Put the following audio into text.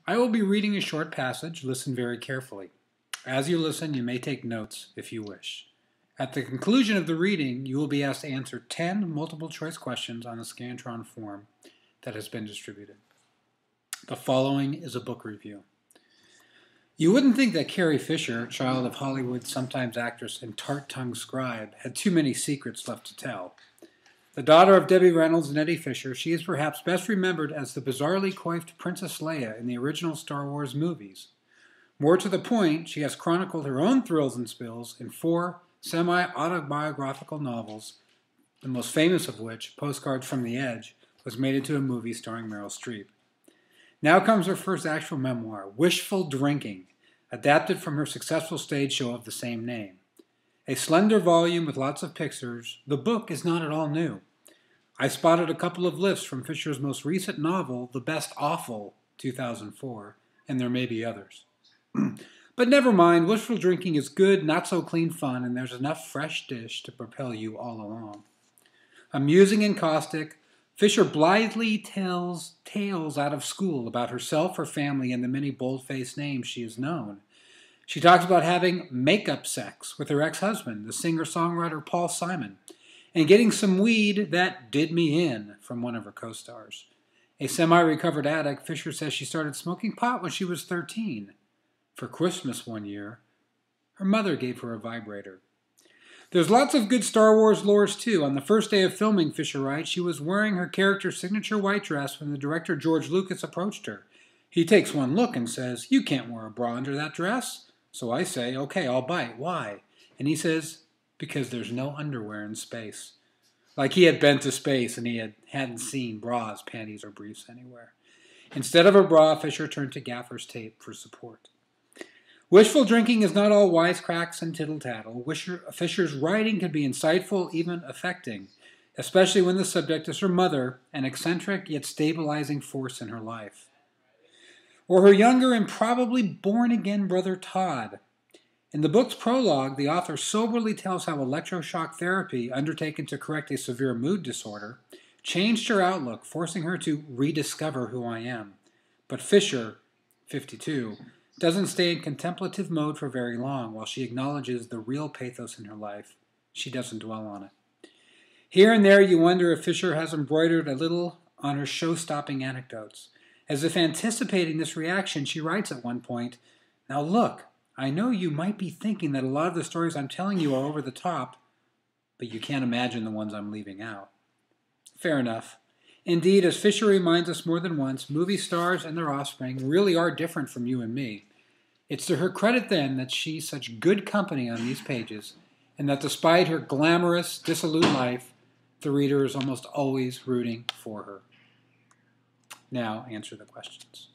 I will be reading a short passage. Listen very carefully. As you listen, you may take notes if you wish. At the conclusion of the reading, you will be asked to answer 10 multiple choice questions on the Scantron form that has been distributed. The following is a book review. You wouldn't think that Carrie Fisher, child of Hollywood's sometimes actress and tart-tongued scribe, had too many secrets left to tell. The daughter of Debbie Reynolds and Eddie Fisher, she is perhaps best remembered as the bizarrely coiffed Princess Leia in the original Star Wars movies. More to the point, she has chronicled her own thrills and spills in 4 semi-autobiographical novels, the most famous of which, Postcards from the Edge, was made into a movie starring Meryl Streep. Now comes her first actual memoir, Wishful Drinking, adapted from her successful stage show of the same name. A slender volume with lots of pictures, the book is not at all new. I spotted a couple of lifts from Fisher's most recent novel, The Best Awful, 2004, and there may be others. But never mind, Wishful Drinking is good, not so clean fun, and there's enough fresh dish to propel you all along. Amusing and caustic, Fisher blithely tells tales out of school about herself, her family, and the many bold-faced names she has known. She talks about having make-up sex with her ex-husband, the singer-songwriter Paul Simon, and getting some weed that did me in from one of her co-stars. A semi-recovered addict, Fisher says she started smoking pot when she was 13. For Christmas one year, her mother gave her a vibrator. There's lots of good Star Wars lores too. On the first day of filming, Fisher writes, she was wearing her character's signature white dress when the director George Lucas approached her. He takes one look and says, "You can't wear a bra under that dress." So I say, "Okay, I'll bite. Why?" And he says, "Because there's no underwear in space." Like he had been to space and he hadn't seen bras, panties, or briefs anywhere. Instead of a bra, Fisher turned to gaffer's tape for support. Wishful Drinking is not all wisecracks and tittle-tattle. Fisher's writing can be insightful, even affecting, especially when the subject is her mother, an eccentric yet stabilizing force in her life. Or her younger and probably born-again brother Todd. In the book's prologue, the author soberly tells how electroshock therapy, undertaken to correct a severe mood disorder, changed her outlook, forcing her to rediscover who I am. But Fisher, 52, doesn't stay in contemplative mode for very long. While she acknowledges the real pathos in her life, she doesn't dwell on it. Here and there you wonder if Fisher has embroidered a little on her show-stopping anecdotes. As if anticipating this reaction, she writes at one point, "Now look, I know you might be thinking that a lot of the stories I'm telling you are over the top, but you can't imagine the ones I'm leaving out." Fair enough. Indeed, as Fisher reminds us more than once, movie stars and their offspring really are different from you and me. It's to her credit, then, that she's such good company on these pages, and that despite her glamorous, dissolute life, the reader is almost always rooting for her. Now, answer the questions.